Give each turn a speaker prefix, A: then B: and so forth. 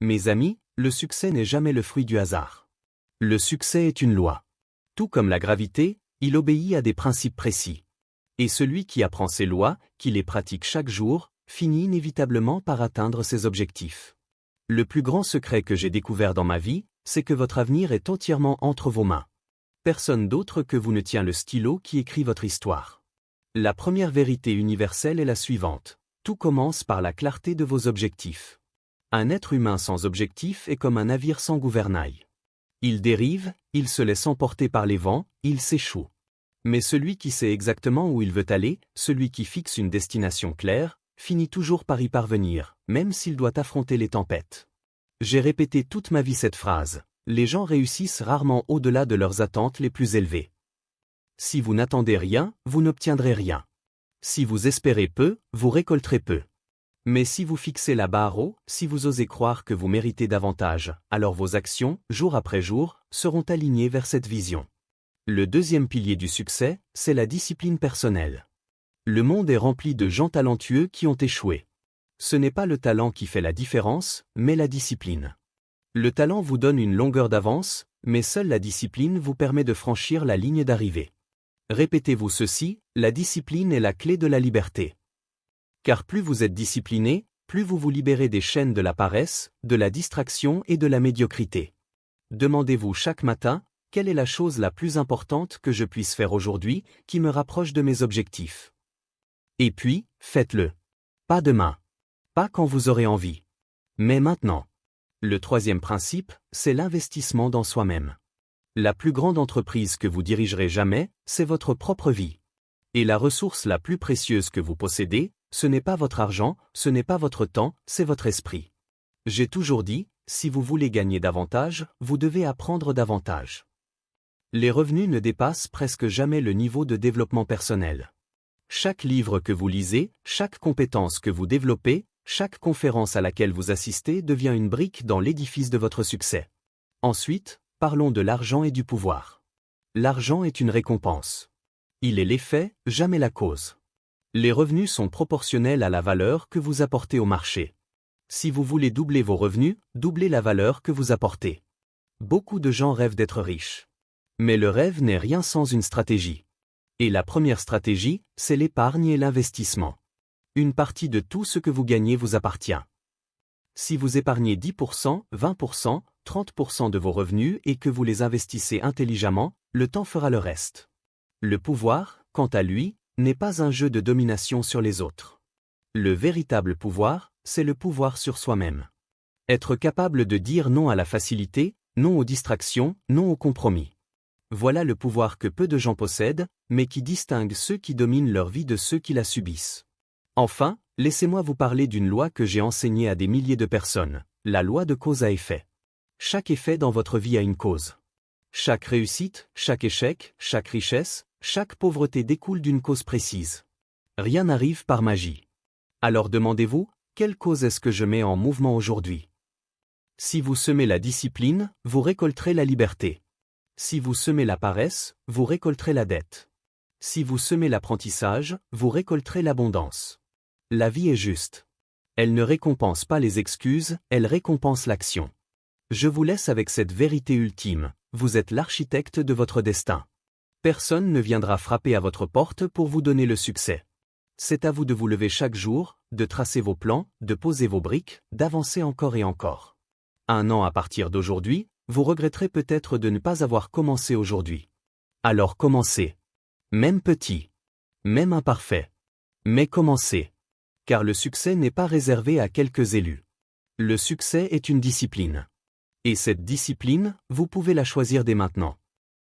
A: Mes amis, le succès n'est jamais le fruit du hasard. Le succès est une loi. Tout comme la gravité, il obéit à des principes précis. Et celui qui apprend ces lois, qui les pratique chaque jour, finit inévitablement par atteindre ses objectifs. Le plus grand secret que j'ai découvert dans ma vie, c'est que votre avenir est entièrement entre vos mains. Personne d'autre que vous ne tient le stylo qui écrit votre histoire. La première vérité universelle est la suivante. Tout commence par la clarté de vos objectifs. Un être humain sans objectif est comme un navire sans gouvernail. Il dérive, il se laisse emporter par les vents, il s'échoue. Mais celui qui sait exactement où il veut aller, celui qui fixe une destination claire, finit toujours par y parvenir, même s'il doit affronter les tempêtes. J'ai répété toute ma vie cette phrase. Les gens réussissent rarement au-delà de leurs attentes les plus élevées. Si vous n'attendez rien, vous n'obtiendrez rien. Si vous espérez peu, vous récolterez peu. Mais si vous fixez la barre haut, si vous osez croire que vous méritez davantage, alors vos actions, jour après jour, seront alignées vers cette vision. Le deuxième pilier du succès, c'est la discipline personnelle. Le monde est rempli de gens talentueux qui ont échoué. Ce n'est pas le talent qui fait la différence, mais la discipline. Le talent vous donne une longueur d'avance, mais seule la discipline vous permet de franchir la ligne d'arrivée. Répétez-vous ceci, la discipline est la clé de la liberté. Car plus vous êtes discipliné, plus vous vous libérez des chaînes de la paresse, de la distraction et de la médiocrité. Demandez-vous chaque matin, quelle est la chose la plus importante que je puisse faire aujourd'hui, qui me rapproche de mes objectifs? Et puis, faites-le. Pas demain. Pas quand vous aurez envie. Mais maintenant. Le troisième principe, c'est l'investissement dans soi-même. La plus grande entreprise que vous dirigerez jamais, c'est votre propre vie. Et la ressource la plus précieuse que vous possédez, ce n'est pas votre argent, ce n'est pas votre temps, c'est votre esprit. J'ai toujours dit, si vous voulez gagner davantage, vous devez apprendre davantage. Les revenus ne dépassent presque jamais le niveau de développement personnel. Chaque livre que vous lisez, chaque compétence que vous développez, chaque conférence à laquelle vous assistez devient une brique dans l'édifice de votre succès. Ensuite, parlons de l'argent et du pouvoir. L'argent est une récompense. Il est l'effet, jamais la cause. Les revenus sont proportionnels à la valeur que vous apportez au marché. Si vous voulez doubler vos revenus, doublez la valeur que vous apportez. Beaucoup de gens rêvent d'être riches. Mais le rêve n'est rien sans une stratégie. Et la première stratégie, c'est l'épargne et l'investissement. Une partie de tout ce que vous gagnez vous appartient. Si vous épargnez 10%, 20%, 30% de vos revenus et que vous les investissez intelligemment, le temps fera le reste. Le pouvoir, quant à lui, n'est pas un jeu de domination sur les autres. Le véritable pouvoir, c'est le pouvoir sur soi-même. Être capable de dire non à la facilité, non aux distractions, non aux compromis. Voilà le pouvoir que peu de gens possèdent, mais qui distingue ceux qui dominent leur vie de ceux qui la subissent. Enfin, laissez-moi vous parler d'une loi que j'ai enseignée à des milliers de personnes, la loi de cause à effet. Chaque effet dans votre vie a une cause. Chaque réussite, chaque échec, chaque richesse, chaque pauvreté découle d'une cause précise. Rien n'arrive par magie. Alors demandez-vous, quelle cause est-ce que je mets en mouvement aujourd'hui? Si vous semez la discipline, vous récolterez la liberté. Si vous semez la paresse, vous récolterez la dette. Si vous semez l'apprentissage, vous récolterez l'abondance. La vie est juste. Elle ne récompense pas les excuses, elle récompense l'action. Je vous laisse avec cette vérité ultime, vous êtes l'architecte de votre destin. Personne ne viendra frapper à votre porte pour vous donner le succès. C'est à vous de vous lever chaque jour, de tracer vos plans, de poser vos briques, d'avancer encore et encore. 1 an à partir d'aujourd'hui, vous regretterez peut-être de ne pas avoir commencé aujourd'hui. Alors commencez. Même petit. Même imparfait. Mais commencez. Car le succès n'est pas réservé à quelques élus. Le succès est une discipline. Et cette discipline, vous pouvez la choisir dès maintenant.